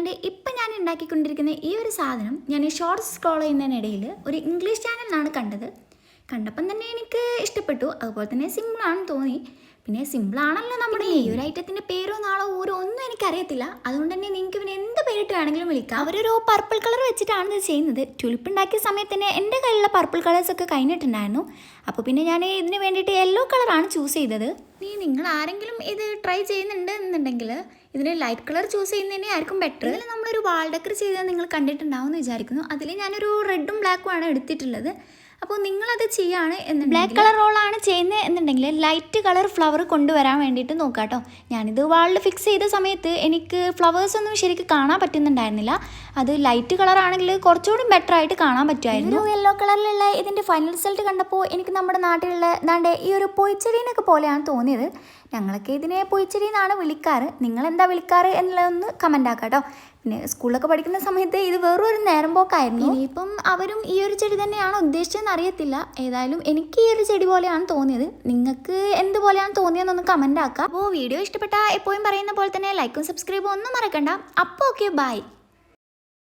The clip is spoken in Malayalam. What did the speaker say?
ദാണ്ട് ഇപ്പം ഞാൻ ഉണ്ടാക്കിക്കൊണ്ടിരിക്കുന്ന ഈ ഒരു സാധനം ഞാൻ ഷോർട്സ് സ്ക്രോൾ ചെയ്യുന്നതിനിടയിൽ ഒരു ഇംഗ്ലീഷ് ചാനലിലാണ് കണ്ടത്. കണ്ടപ്പം തന്നെ എനിക്ക് ഇഷ്ടപ്പെട്ടു. അതുപോലെ തന്നെ സിമ്പിളാണെന്ന് തോന്നി. പിന്നെ സിമ്പിളാണല്ലോ നമ്മുടെ ഈ ഒരു ഐറ്റത്തിൻ്റെ പേരോ നാളോ ഊരോ ഒന്നും എനിക്കറിയത്തില്ല. അതുകൊണ്ട് തന്നെ നിങ്ങൾക്ക് പിന്നെ എന്ത് പേരിട്ട് വേണമെങ്കിലും വിളിക്കാം. അവരൊരു പർപ്പിൾ കളർ വെച്ചിട്ടാണ് ഇത് ചെയ്യുന്നത്. ട്യൂലിപ്പ് ഉണ്ടാക്കിയ സമയത്ത് തന്നെ എൻ്റെ കയ്യിലുള്ള പർപ്പിൾ കളേഴ്സൊക്കെ കഴിഞ്ഞിട്ടുണ്ടായിരുന്നു. അപ്പോൾ പിന്നെ ഞാൻ ഇതിന് വേണ്ടിയിട്ട് യെല്ലോ കളറാണ് ചൂസ് ചെയ്തത്. ഇനി നിങ്ങൾ ആരെങ്കിലും ഇത് ട്രൈ ചെയ്യുന്നുണ്ട് എന്നുണ്ടെങ്കിൽ ഇതിന് ലൈറ്റ് കളർ ചൂസ് ചെയ്യുന്നതന്നെ ആയിരിക്കും ബെറ്റർ. ഇതിൽ നമ്മളൊരു വാൾ ഡെക്കർ ചെയ്തത് നിങ്ങൾ കണ്ടിട്ടുണ്ടാവും എന്ന് വിചാരിക്കുന്നു. അതിൽ ഞാനൊരു റെഡും ബ്ലാക്കും ആണ് എടുത്തിട്ടുള്ളത്. അപ്പോൾ നിങ്ങളത് ചെയ്യുകയാണ് എന്നുണ്ടെങ്കിൽ ബ്ലാക്ക് കളർ റോളാണ് ചെയ്യുന്നത് എന്നുണ്ടെങ്കിൽ ലൈറ്റ് കളർ ഫ്ലവർ കൊണ്ടുവരാൻ വേണ്ടിയിട്ട് നോക്കാം കേട്ടോ. ഞാനിത് വാളിൽ ഫിക്സ് ചെയ്ത സമയത്ത് എനിക്ക് ഫ്ലവേഴ്സൊന്നും ശരിക്കും കാണാൻ പറ്റുന്നുണ്ടായിരുന്നില്ല. അത് ലൈറ്റ് കളറാണെങ്കിൽ കുറച്ചുകൂടി ബെറ്റർ ആയിട്ട് കാണാൻ പറ്റുമായിരുന്നു. ഒരു യെല്ലോ കളറിലുള്ള ഇതിൻ്റെ ഫൈനൽ റിസൾട്ട് കണ്ടപ്പോൾ എനിക്ക് നമ്മുടെ നാട്ടിലുള്ള ദാണ്ടെ ഈ ഒരു പൊയ്ച്ചെടീനൊക്കെ പോലെയാണ് തോന്നിയത്. ഞങ്ങളൊക്കെ ഇതിനെ പൊയ്ച്ചെടി എന്നാണ് വിളിക്കാറ്. നിങ്ങളെന്താ വിളിക്കാറ് എന്നുള്ളതൊന്ന് കമൻ്റ് ആക്കാം കേട്ടോ. പിന്നെ സ്കൂളിലൊക്കെ പഠിക്കുന്ന സമയത്ത് ഇത് വേറൊരു നേരം പോക്കായിരുന്നു. ഇനിയിപ്പം അവരും ഈ ഒരു ചെടി തന്നെയാണോ ഉദ്ദേശിച്ചതെന്ന് അറിയത്തില്ല. ഏതായാലും എനിക്ക് ഈ ഒരു ചെടി പോലെയാണ് തോന്നിയത്. നിങ്ങൾക്ക് എന്ത് പോലെയാണ് തോന്നിയതെന്നൊന്ന് കമൻ്റ് ആക്കാം. അപ്പോൾ വീഡിയോ ഇഷ്ടപ്പെട്ടാൽ എപ്പോഴും പറയുന്ന പോലെ തന്നെ ലൈക്കും സബ്സ്ക്രൈബും ഒന്നും മറക്കണ്ട. അപ്പോൾ ഓക്കെ, ബൈ.